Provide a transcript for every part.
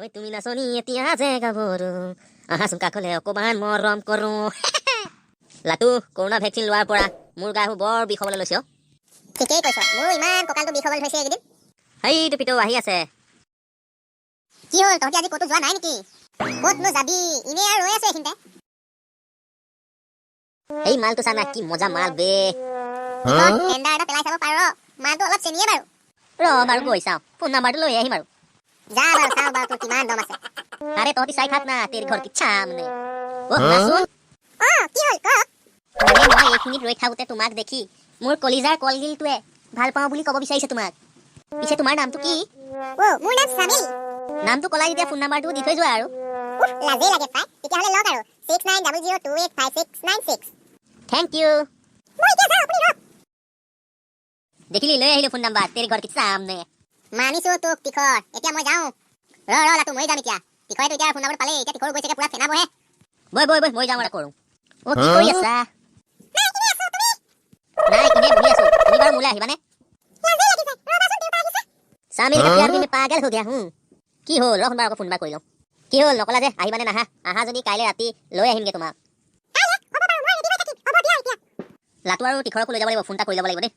ঐ তুমি নাচনি এতিয়া যে গাভৰু আহাচোন কাষলে অকমান মৰম কৰো লাটু কৰোণা ভেকচিন লোৱাৰ পৰা মোৰ গাটো বৰ বিষ হ'বলৈ লৈছে ঠিকেই কৈছ মোৰ ইমান কঁকালটো বিষ হ'বলৈ ধৰিছে এইকেইদিন সেইটো পিতো আহি আছে কি হ'ল তহঁতি আজি ক'তো যোৱা নাই নেকি ক'তনো যাবি ইনে আৰু ৰৈ আছো এইখিনিতে এই মালটো চানা কি মজা মাল বে টেণ্ডাৰ এটা পেলাই চাব পাৰ মালটো অলপ চেনিয়ে বাৰু বাৰু গৈ চাওঁ ফোন নাম্বাৰটো লৈ আহিম আৰু যা বাৰু চাওঁ বাৰু তোৰ কিমান দম আছে আৰে তহঁতি চাই থাক না তেৰি ঘৰ কি চামনে শুনাচোন কি হ'ল কওক মানে মই এইখিনিত ৰৈ থাকোঁতে তোমাক দেখি মোৰ কলিজাৰ কলগিলটোৱে ভাল পাওঁ বুলি ক'ব বিচাৰিছে তোমাক পিছে তোমাৰ নামটো কি মোৰ নাম সামিল নামটো ক'লাই যেতিয়া ফোন নাম্বাৰটো দি থৈ যোৱা আৰু লাজে লাগে পাই তেতিয়াহ'লে লগ আৰু 6900285696 থেংক ইউ মই এতিয়া যাওঁ আপুনি ৰখ দেখিলি লৈ আহিলো ফোন নাম্বাৰ তেৰি ঘৰ কি চামনে মানিছো তোক টিখৰ এতিয়া মই যাওঁ লাটু মই যাম এতিয়া টিখৰেতো এতিয়া ফোন নাম্বাৰটো পালেই এতিয়া টিখৰ গৈছে পুৰা ফেনা বহে বৈ মই যাওঁ আৰু কৰোঁ কি কৰি আছা নাই ইনে বহি আছো তুমি বাৰু মোলৈ আহিবানে सामिल का प्यार में पागल हो गया हूँ কি হ'ল ৰহ বাৰু ফোন বাৰ কৰি লওঁ কি হ'ল নকলা যে আহিবানে নাহা আহা যদি কাইলৈ ৰাতি লৈ আহিমগে তোমাক লাটু আৰু টিখৰকো লৈ যাব লাগিব ফোন এটা কৰি ল'ব লাগিব দেই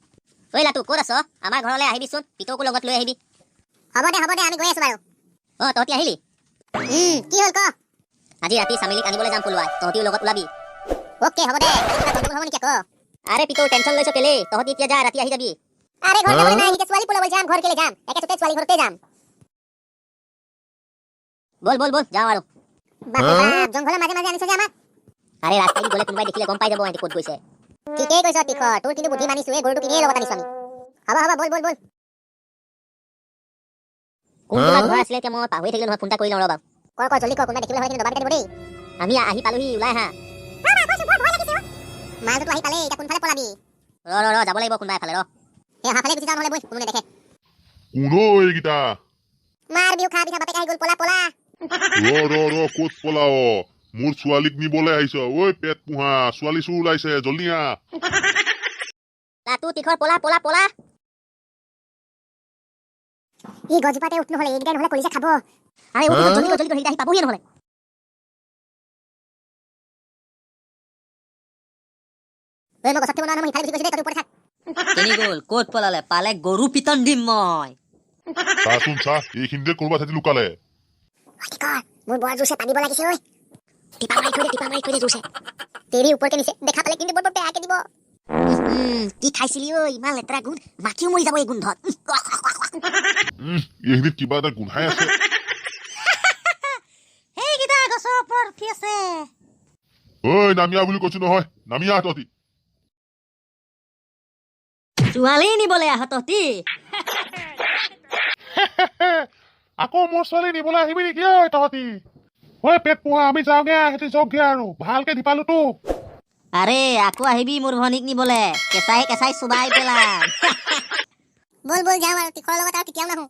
ঐ লাটু ক'ত আছ আমাৰ ঘৰলৈ আহিবিচোন পিতৌকো লগত লৈ আহিবি হ'ব দে আমি গৈ আছো বাৰু তহঁতি আহিলি কি হ'ল ক আজি ৰাতি চামিলিক আনিবলৈ যাম পলোৱাই তহঁতিও লগত ওলাবি ওকে হ'ব দে হ'ব নেকি ক আৰে পিতৌ টেনচন লৈছ কেলে তহঁতি এতিয়া যা ৰাতি আহি যাবি আৰে ঘৰ যাবলে নাই এতিয়া ছোৱালী পলাবল যাম ঘৰ কেলে যাম একে সাথে ছোৱালী ঘৰতে যাম বল যাও আৰু বাপ জঙ্গলেৰ মাঝে মাঝে আনিছ যে আমাক আৰে ৰাস্তাই দি গ'লে কোনোবাই দেখিলে গম পাই যাব আইতে ক'ত গৈছে ঠিকেই কৈছ টিখৰ তোৰ কিন্তু বুদ্ধি মানিছো এই গৰুটো কিনিয়ে লগত আনিছ আমি হ'ব বল কোন তোমাৰ ঘৰ আছিলে এতিয়া মই পাহৰি থাকিলো নহয় ফোন এটা কৰি লওঁ ৰবা ক জলদি ক কোনোবাই দেখিলে হয় কিন্তু দবাই দিব দেই আমি আহি পালোহি ওলাই আহা মালটো আহি পালে এতিয়া কোনফালে পলাবি ৰ যাব লাগিব কোনোবা এফালে ৰ এই হাফালে গুচি যাওঁ নহ'লে বই কোনো নেদেখে কোন এইকেইটা মাৰ বিহু খা পিঠা বাপেক আহি গ'ল পলা ৰ ক'ত পলাও মোৰ ছোৱালীক নিবলৈ আহিছ ঐ পেট পোহা ছোৱালী চুৰ ওলাইছে জলদি আহ লাটু টিখৰ পলা ই গজপাতে উঠ নহ'লে এইকেইটা নহ'লে কলিজা খাব আৰে উঠ জলদি কৰ সেইকেইটা আহি পাবহি নহ'লে এই মই গছত বনোৱা নহয় ইফালে গুচি গৈছে দেই তই ওপৰতে থাক কেনি গ'ল ক'ত পলালে পালে গৰু পিতন দিম মই চাহ এইখিনিতে কোনোবা ঠাইত লুকালে টিখৰ মোৰ বৰ জোৰছে টানিব লাগিছে ঐ টিপা মাৰি থৈ দে জোৰছে তেৰি ওপৰকে নিছে দেখা পালে কিন্তু বৰ বেয়াকে দিব কি খাইছিলি ঐ ইমান লেতেৰা গোন্ধ মাখিও মৰি যাব এই গোন্ধত এইখিনিত কিবা এটা গোন্ধাই আছে সেইকেইটা গছৰ ওপৰত উঠি আছে ঐ নামিয়া বুলি কৈছো নহয় নামিয়া তহঁতি ছোৱালী নিবলৈ আহ তহঁতি আকৌ মোৰ ছোৱালী নিবলৈ আহিবি নেকি ঐ তহঁতি ঐ পেট পোহা আমি যাওঁগে সিহঁতি যাওঁগে আৰু ভালকে ধিপালো তোক আৰে আকৌ আহিবি মোৰ ভনীক নিবলৈ কেঁচাই চুবাই পেলাম বল যাওঁ আৰু টিখৰৰ লগত আৰু কেতিয়াও নাহো